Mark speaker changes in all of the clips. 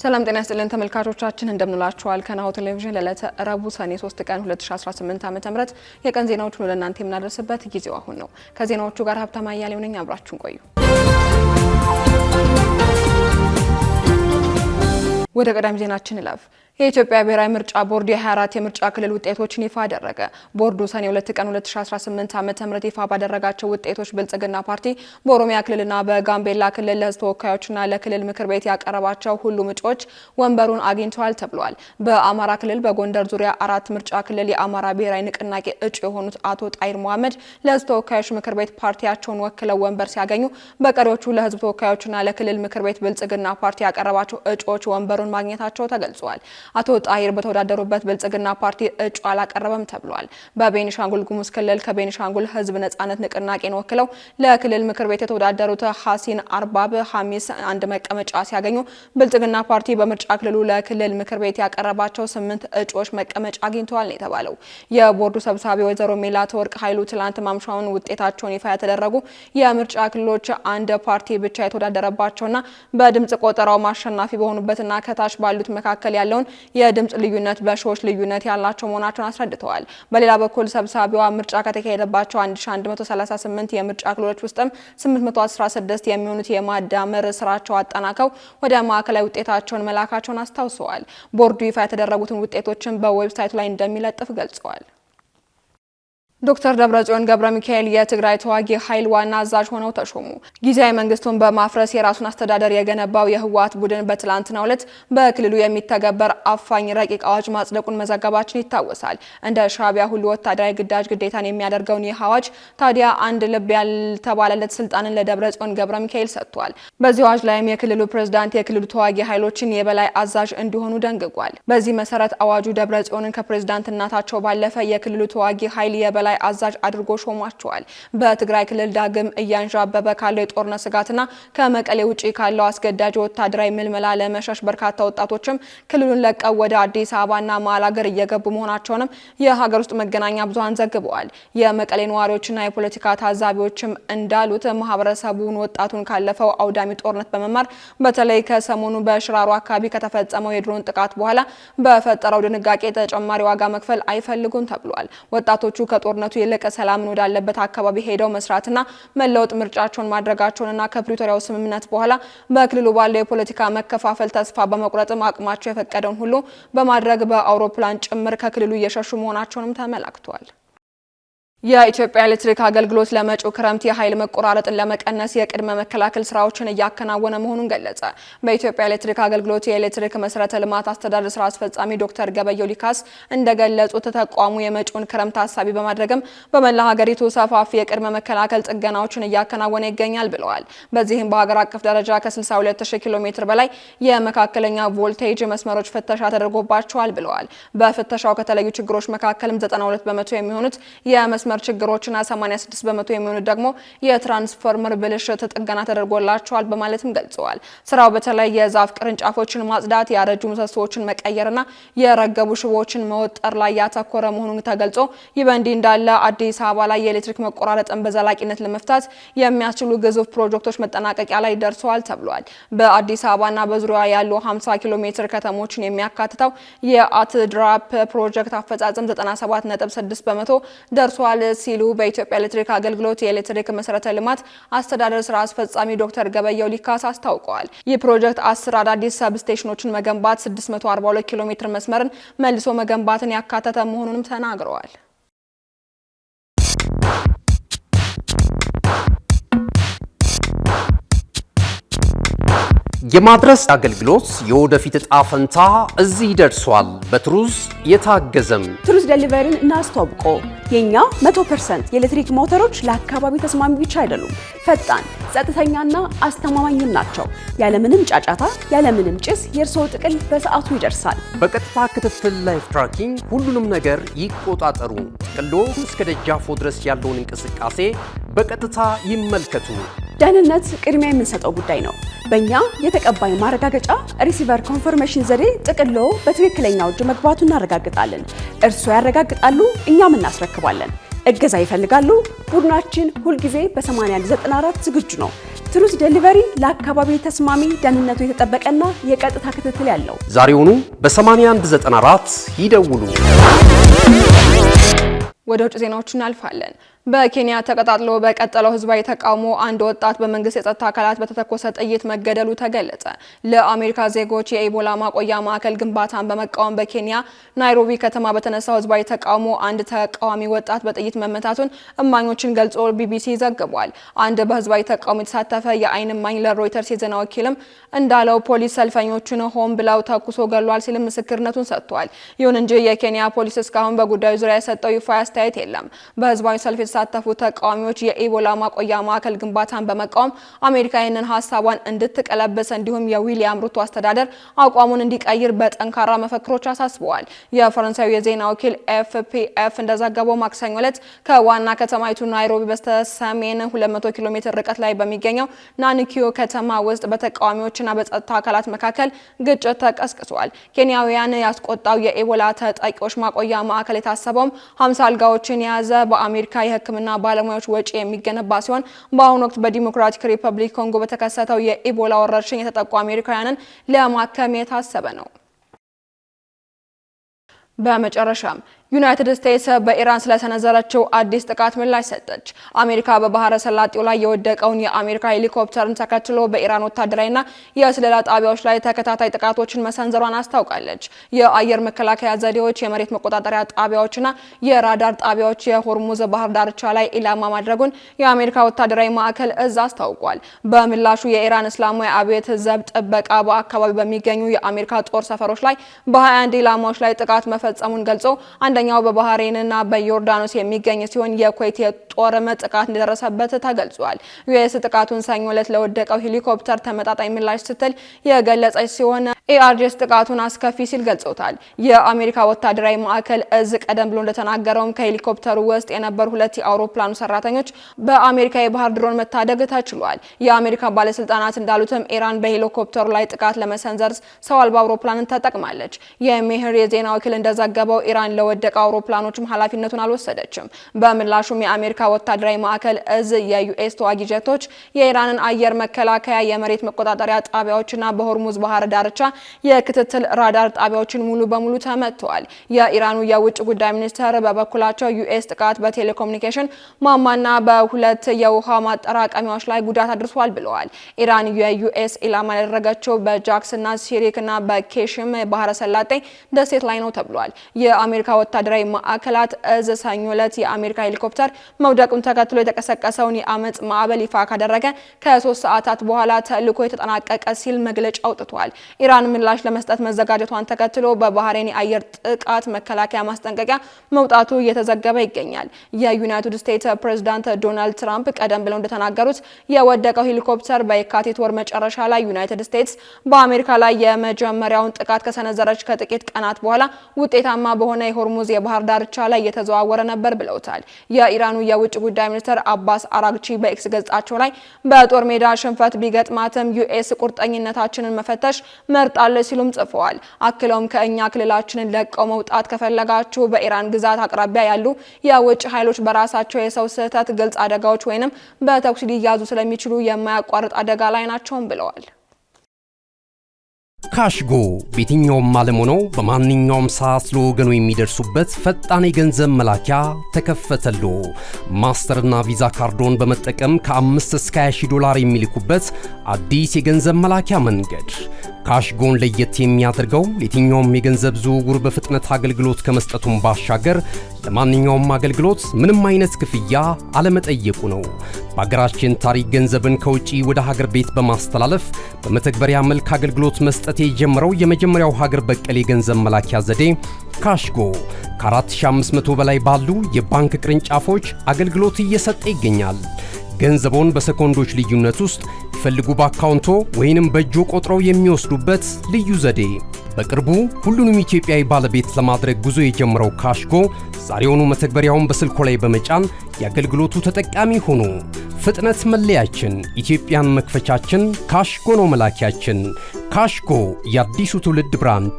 Speaker 1: ሰላም ጤና ይስጥልን ተመልካቾቻችን እንደምንላችኋል ከናሁ ቴሌቪዥን ለዕለተ ረቡዕ ሰኔ 3 ቀን 2018 ዓ.ም የቀን ዜናዎችን ወደ እናንተ የምናደርስበት ጊዜው አሁን ነው። ከዜናዎቹ ጋር ሀብታም አያሌው ነኝ። አብራችሁን ቆዩ። ወደ ቀዳሚ ዜናችን እንለፍ። የኢትዮጵያ ብሔራዊ ምርጫ ቦርድ የ24 የምርጫ ክልል ውጤቶችን ይፋ አደረገ። ቦርዱ ሰኔ 2 ቀን 2018 ዓ.ም ይፋ ባደረጋቸው ውጤቶች ብልጽግና ፓርቲ በኦሮሚያ ክልልና በጋምቤላ ክልል ለሕዝብ ተወካዮችና ለክልል ምክር ቤት ያቀረባቸው ሁሉም እጩዎች ወንበሩን አግኝተዋል ተብሏል። በአማራ ክልል በጎንደር ዙሪያ 4 ምርጫ ክልል የአማራ ብሔራዊ ንቅናቄ እጩ የሆኑት አቶ ጣይር መሐመድ ለሕዝብ ተወካዮች ምክር ቤት ፓርቲያቸውን ወክለው ወንበር ሲያገኙ፣ በቀሪዎቹ ለሕዝብ ተወካዮችና ለክልል ምክር ቤት ብልጽግና ፓርቲ ያቀረባቸው እጩዎች ወንበሩን ማግኘታቸው ተገልጿል። አቶ ጣይር በተወዳደሩበት ብልጽግና ፓርቲ እጩ አላቀረበም ተብሏል። በቤኒሻንጉል ጉሙዝ ክልል ከቤኒሻንጉል ህዝብ ነጻነት ንቅናቄን ወክለው ለክልል ምክር ቤት የተወዳደሩት ሐሲን አርባብ ሐሚስ አንድ መቀመጫ ሲያገኙ፣ ብልጽግና ፓርቲ በምርጫ ክልሉ ለክልል ምክር ቤት ያቀረባቸው 8 እጩዎች መቀመጫ አግኝተዋል ነው የተባለው። የቦርዱ ሰብሳቢ ወይዘሮ ሜላትወርቅ ኃይሉ ትላንት ማምሻውን ውጤታቸውን ይፋ ያተደረጉ የምርጫ ክልሎች አንድ ፓርቲ ብቻ የተወዳደረባቸውና በድምጽ ቆጠራው ማሸናፊ በሆኑበትና ከታች ባሉት መካከል ያለውን የድምጽ ልዩነት በሺዎች ልዩነት ያላቸው መሆናቸውን አስረድተዋል። በሌላ በኩል ሰብሳቢዋ ምርጫ ከተካሄደባቸው 1138 የምርጫ ክልሎች ውስጥም 816 የሚሆኑት የማዳመር ስራቸው አጠናቀው ወደ ማዕከላዊ ውጤታቸውን መላካቸውን አስታውሰዋል። ቦርዱ ይፋ የተደረጉትን ውጤቶችን በዌብሳይቱ ላይ እንደሚለጥፍ ገልጸዋል። ዶክተር ደብረጽዮን ገብረ ሚካኤል የትግራይ ተዋጊ ኃይል ዋና አዛዥ ሆነው ተሾሙ። ጊዜያዊ መንግስቱን በማፍረስ የራሱን አስተዳደር የገነባው የህወሓት ቡድን በትላንትናው ዕለት በክልሉ የሚተገበር አፋኝ ረቂቅ አዋጅ ማጽደቁን መዘገባችን ይታወሳል። እንደ ሻዕቢያ ሁሉ ወታደራዊ ግዳጅ ግዴታን የሚያደርገውን ይህ አዋጅ ታዲያ አንድ ልብ ያልተባለለት ስልጣንን ለደብረጽዮን ገብረ ሚካኤል ሰጥቷል። በዚህ አዋጅ ላይም የክልሉ ፕሬዝዳንት የክልሉ ተዋጊ ኃይሎችን የበላይ አዛዥ እንዲሆኑ ደንግጓል። በዚህ መሰረት አዋጁ ደብረጽዮንን ከፕሬዝዳንትነታቸው ባለፈ የክልሉ ተዋጊ ኃይል የበላይ አዛዥ አድርጎ ሾሟቸዋል። በትግራይ ክልል ዳግም እያንዣበበ ካለው የጦርነት ስጋትና ከመቀሌ ውጪ ካለው አስገዳጅ ወታደራዊ ምልመላ ለመሸሽ በርካታ ወጣቶችም ክልሉን ለቀው ወደ አዲስ አበባና መሀል ሀገር እየገቡ መሆናቸውንም የሀገር ውስጥ መገናኛ ብዙሃን ዘግበዋል። የመቀሌ ነዋሪዎችና የፖለቲካ ታዛቢዎችም እንዳሉት ማህበረሰቡን ወጣቱን ካለፈው አውዳሚ ጦርነት በመማር በተለይ ከሰሞኑ በሽራሮ አካባቢ ከተፈጸመው የድሮን ጥቃት በኋላ በፈጠረው ድንጋጤ ተጨማሪ ዋጋ መክፈል አይፈልጉም ተብሏል። ወጣቶቹ ከጦርነቱ ይልቅ ሰላምን ወዳለበት አካባቢ ሄደው መስራትና መለወጥ ምርጫቸውን ማድረጋቸውንና ከፕሪቶሪያው ስምምነት በኋላ በክልሉ ባለው የፖለቲካ መከፋፈል ተስፋ በመቁረጥም አቅማቸው የፈቀደውን ሁሉ በማድረግ በአውሮፕላን ጭምር ከክልሉ እየሸሹ መሆናቸውንም ተመላክቷል። የኢትዮጵያ ኤሌክትሪክ አገልግሎት ለመጪው ክረምት የኃይል መቆራረጥን ለመቀነስ የቅድመ መከላከል ስራዎችን እያከናወነ መሆኑን ገለጸ። በኢትዮጵያ ኤሌክትሪክ አገልግሎት የኤሌክትሪክ መሰረተ ልማት አስተዳደር ስራ አስፈጻሚ ዶክተር ገበየው ሊካስ እንደገለጹት ተቋሙ የመጪውን ክረምት ታሳቢ በማድረግም በመላ ሀገሪቱ ሰፋፊ የቅድመ መከላከል ጥገናዎችን እያከናወነ ይገኛል ብለዋል። በዚህም በሀገር አቀፍ ደረጃ ከ62000 ኪሎ ሜትር በላይ የመካከለኛ ቮልቴጅ መስመሮች ፍተሻ ተደርጎባቸዋል ብለዋል። በፍተሻው ከተለዩ ችግሮች መካከልም 92 በመቶ የሚሆኑት የመስመር ችግሮችና 86 በመቶ የሚሆኑት ደግሞ የትራንስፎርመር ብልሽት ጥገና ተደርጎላቸዋል በማለትም ገልጸዋል። ስራው በተለይ የዛፍ ቅርንጫፎችን ማጽዳት፣ ያረጁ ምሰሶዎችን መቀየርና የረገቡ ሽቦዎችን መወጠር ላይ ያተኮረ መሆኑን ተገልጾ ይህ በእንዲህ እንዳለ አዲስ አበባ ላይ የኤሌክትሪክ መቆራረጥን በዘላቂነት ለመፍታት የሚያስችሉ ግዙፍ ፕሮጀክቶች መጠናቀቂያ ላይ ደርሰዋል ተብሏል። በአዲስ አበባና በዙሪያዋ ያሉ 50 ኪሎ ሜትር ከተሞችን የሚያካትተው የአትድራፕ ፕሮጀክት አፈጻጸም 97.6 በመቶ ደርሷል ሲሉ በኢትዮጵያ ኤሌክትሪክ አገልግሎት የኤሌክትሪክ መሰረተ ልማት አስተዳደር ስራ አስፈጻሚ ዶክተር ገበየው ሊካስ አስታውቀዋል። ይህ ፕሮጀክት 10 አዳዲስ ሰብ ስቴሽኖችን መገንባት፣ 642 ኪሎ ሜትር መስመርን መልሶ መገንባትን ያካተተ መሆኑንም ተናግረዋል።
Speaker 2: የማድረስ አገልግሎት የወደፊት ዕጣ ፈንታ እዚህ ደርሷል። በትሩዝ የታገዘም
Speaker 3: ትሩዝ ዴሊቨሪን እናስተዋውቆ። የኛ 100% የኤሌክትሪክ ሞተሮች ለአካባቢ ተስማሚ ብቻ አይደሉም፣ ፈጣን፣ ጸጥተኛና አስተማማኝም ናቸው። ያለምንም ጫጫታ፣ ያለምንም ጭስ የእርስዎ ጥቅል በሰዓቱ ይደርሳል።
Speaker 2: በቀጥታ ክትትል ላይፍ ትራኪንግ ሁሉንም ነገር ይቆጣጠሩ። ጥቅሎ እስከ ደጃፎ ድረስ ያለውን እንቅስቃሴ በቀጥታ ይመልከቱ።
Speaker 3: ደህንነት ቅድሚያ የምንሰጠው ጉዳይ ነው። በእኛ የተቀባይ ማረጋገጫ ሪሲቨር ኮንፈርሜሽን ዘዴ ጥቅሎ በትክክለኛው እጅ መግባቱን እናረጋግጣለን። እርስዎ ያረጋግጣሉ፣ እኛም እናስረክባለን። እገዛ ይፈልጋሉ? ቡድናችን ሁልጊዜ በ8194 ዝግጁ ነው። ትሩዝ ዴሊቨሪ ለአካባቢ ተስማሚ፣ ደህንነቱ የተጠበቀና የቀጥታ ክትትል ያለው።
Speaker 2: ዛሬውኑ በ8194 ይደውሉ።
Speaker 1: ወደ ውጭ ዜናዎች እናልፋለን። በኬንያ ተቀጣጥሎ በቀጠለው ህዝባዊ ተቃውሞ አንድ ወጣት በመንግስት የጸጥታ አካላት በተተኮሰ ጥይት መገደሉ ተገለጸ። ለአሜሪካ ዜጎች የኢቦላ ማቆያ ማዕከል ግንባታን በመቃወም በኬንያ ናይሮቢ ከተማ በተነሳው ህዝባዊ ተቃውሞ አንድ ተቃዋሚ ወጣት በጥይት መመታቱን እማኞችን ገልጾ ቢቢሲ ዘግቧል። አንድ በህዝባዊ ተቃውሞ የተሳተፈ የአይን እማኝ ለሮይተርስ የዜና ወኪልም እንዳለው ፖሊስ ሰልፈኞቹን ሆን ብለው ተኩሶ ገሏል ሲል ምስክርነቱን ሰጥቷል። ይሁን እንጂ የኬንያ ፖሊስ እስካሁን በጉዳዩ ዙሪያ የሰጠው ይፋ አስተያየት የለም። በህዝባዊ ሰልፍ የተሳተፉ ተቃዋሚዎች የኢቦላ ማቆያ ማዕከል ግንባታን በመቃወም አሜሪካ ይህንን ሀሳቧን እንድትቀለብስ እንዲሁም የዊሊያም ሩቶ አስተዳደር አቋሙን እንዲቀይር በጠንካራ መፈክሮች አሳስበዋል። የፈረንሳዩ የዜና ወኪል ኤፍፒኤፍ እንደዘገበው ማክሰኞ ዕለት ከዋና ከተማይቱ ናይሮቢ በስተሰሜን 200 ኪሎ ሜትር ርቀት ላይ በሚገኘው ናንኪዮ ከተማ ውስጥ በተቃዋሚዎችና በጸጥታ አካላት መካከል ግጭት ተቀስቅሷል። ኬንያውያን ያስቆጣው የኢቦላ ተጠቂዎች ማቆያ ማዕከል የታሰበውም 50 አልጋዎችን የያዘ በአሜሪካ የሕክምና ባለሙያዎች ወጪ የሚገነባ ሲሆን በአሁኑ ወቅት በዲሞክራቲክ ሪፐብሊክ ኮንጎ በተከሰተው የኢቦላ ወረርሽኝ የተጠቁ አሜሪካውያንን ለማከም የታሰበ ነው። በመጨረሻም ዩናይትድ ስቴትስ በኢራን ስለሰነዘረችው አዲስ ጥቃት ምላሽ ሰጠች። አሜሪካ በባህረ ሰላጤው ላይ የወደቀውን የአሜሪካ ሄሊኮፕተርን ተከትሎ በኢራን ወታደራዊና የስለላ ጣቢያዎች ላይ ተከታታይ ጥቃቶችን መሰንዘሯን አስታውቃለች። የአየር መከላከያ ዘዴዎች፣ የመሬት መቆጣጠሪያ ጣቢያዎችና የራዳር ጣቢያዎች የሆርሙዝ ባህር ዳርቻ ላይ ኢላማ ማድረጉን የአሜሪካ ወታደራዊ ማዕከል እዝ አስታውቋል። በምላሹ የኢራን እስላማዊ አብዮት ዘብ ጥበቃ በአካባቢ በሚገኙ የአሜሪካ ጦር ሰፈሮች ላይ በ21 ኢላማዎች ላይ ጥቃት መፈጸሙን ገልጾ አንደኛው በባህሬንና በዮርዳኖስ የሚገኝ ሲሆን የኩዌት የጦር ጥቃት እንደደረሰበት ተገልጿል። ዩኤስ ጥቃቱን ሰኞ ዕለት ለወደቀው ሄሊኮፕተር ተመጣጣኝ ምላሽ ስትል የገለጸች ሲሆን ኤአርጂኤስ ጥቃቱን አስከፊ ሲል ገልጾታል። የአሜሪካ ወታደራዊ ማዕከል እዝ ቀደም ብሎ እንደተናገረውም ከሄሊኮፕተሩ ውስጥ የነበሩ 2 የአውሮፕላኑ ሰራተኞች በአሜሪካ የባህር ድሮን መታደግ ተችሏል። የአሜሪካ ባለስልጣናት እንዳሉትም ኢራን በሄሊኮፕተሩ ላይ ጥቃት ለመሰንዘር ሰው አልባ አውሮፕላንን ተጠቅማለች። የሜህር የዜና ወኪል እንደዘገበው ኢራን ለወደቀው አውሮፕላኖችም ኃላፊነቱን አልወሰደችም። በምላሹም የአሜሪካ ወታደራዊ ማዕከል እዝ የዩኤስ ተዋጊ ጀቶች የኢራንን አየር መከላከያ፣ የመሬት መቆጣጠሪያ ጣቢያዎችና በሆርሙዝ ባህር ዳርቻ የክትትል ራዳር ጣቢያዎችን ሙሉ በሙሉ ተመትተዋል። የኢራኑ የውጭ ጉዳይ ሚኒስትር በበኩላቸው ዩኤስ ጥቃት በቴሌኮሙኒኬሽን ማማና በ2 የውሃ ማጠራቀሚያዎች ላይ ጉዳት አድርሷል ብለዋል። ኢራን የዩኤስ ኢላማ ያደረገችው በጃክስና ሲሪክና በኬሽም ባህረ ሰላጤ ደሴት ላይ ነው ተብሏል። የአሜሪካ ወታደራዊ ማዕከላት እዝ ሰኞ ዕለት የአሜሪካ ሄሊኮፕተር መውደቁን ተከትሎ የተቀሰቀሰውን የአመጽ ማዕበል ይፋ ካደረገ ከ3 ሰዓታት በኋላ ተልዕኮ የተጠናቀቀ ሲል መግለጫ አውጥቷል። ኢራን ምላሽ ለመስጠት መዘጋጀቷን ተከትሎ በባህሬን የአየር ጥቃት መከላከያ ማስጠንቀቂያ መውጣቱ እየተዘገበ ይገኛል። የዩናይትድ ስቴትስ ፕሬዝዳንት ዶናልድ ትራምፕ ቀደም ብለው እንደተናገሩት የወደቀው ሄሊኮፕተር በየካቲት ወር መጨረሻ ላይ ዩናይትድ ስቴትስ በአሜሪካ ላይ የመጀመሪያውን ጥቃት ከሰነዘረች ከጥቂት ቀናት በኋላ ውጤታማ በሆነ የሆርሙዝ የባህር ዳርቻ ላይ እየተዘዋወረ ነበር ብለውታል። የኢራኑ የውጭ ጉዳይ ሚኒስትር አባስ አራግቺ በኤክስ ገጻቸው ላይ በጦር ሜዳ ሽንፈት ቢገጥማትም ዩኤስ ቁርጠኝነታችንን መፈተሽ መርጣለች ሲሉም ጽፈዋል። አክለውም ከእኛ ክልላችንን ለቀው መውጣት ከፈለጋችሁ በኢራን ግዛት አቅራቢያ ያሉ የውጭ ኃይሎች በራሳቸው የሰው ስህተት ግልጽ አደጋዎች ወይንም በተኩስ ሊያዙ ስለሚችሉ የማያቋርጥ አደጋ ላይ ናቸውም ብለዋል።
Speaker 2: ካሽጎ በየትኛውም ዓለም ሆነው በማንኛውም ሰዓት ለወገኑ የሚደርሱበት ፈጣን የገንዘብ መላኪያ ተከፈተሎ። ማስተርና ቪዛ ካርዶን በመጠቀም ከ5 እስከ 20 ዶላር የሚልኩበት አዲስ የገንዘብ መላኪያ መንገድ። ካሽጎን ለየት የሚያደርገው የትኛውም የገንዘብ ዝውውር በፍጥነት አገልግሎት ከመስጠቱም ባሻገር ለማንኛውም አገልግሎት ምንም አይነት ክፍያ አለመጠየቁ ነው። በሀገራችን ታሪክ ገንዘብን ከውጪ ወደ ሀገር ቤት በማስተላለፍ በመተግበሪያ መልክ አገልግሎት መስጠት የጀመረው የመጀመሪያው ሀገር በቀል የገንዘብ መላኪያ ዘዴ ካሽጎ ከ4500 በላይ ባሉ የባንክ ቅርንጫፎች አገልግሎት እየሰጠ ይገኛል። ገንዘቦን በሰኮንዶች ልዩነት ውስጥ ይፈልጉ በአካውንቶ ወይንም በእጆ ቆጥረው የሚወስዱበት ልዩ ዘዴ። በቅርቡ ሁሉንም ኢትዮጵያዊ ባለቤት ለማድረግ ጉዞ የጀመረው ካሽጎ ዛሬውኑ መተግበሪያውን በስልኮ ላይ በመጫን የአገልግሎቱ ተጠቃሚ ሆኑ። ፍጥነት መለያችን፣ ኢትዮጵያን መክፈቻችን፣ ካሽጎ ነው መላኪያችን። ካሽጎ የአዲሱ ትውልድ ብራንድ።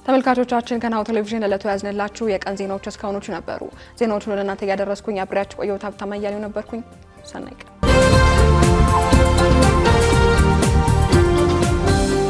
Speaker 1: ተመልካቾቻችን ከናሁ ቴሌቪዥን ለዕለቱ ያዝንላችሁ የቀን ዜናዎች እስካሁኖቹ ነበሩ። ዜናዎቹን ለእናንተ ያደረስኩኝ አብሬያችሁ ቆየሁት። ሀብታማ እያሌው ነበርኩኝ። ሰናይ ቀን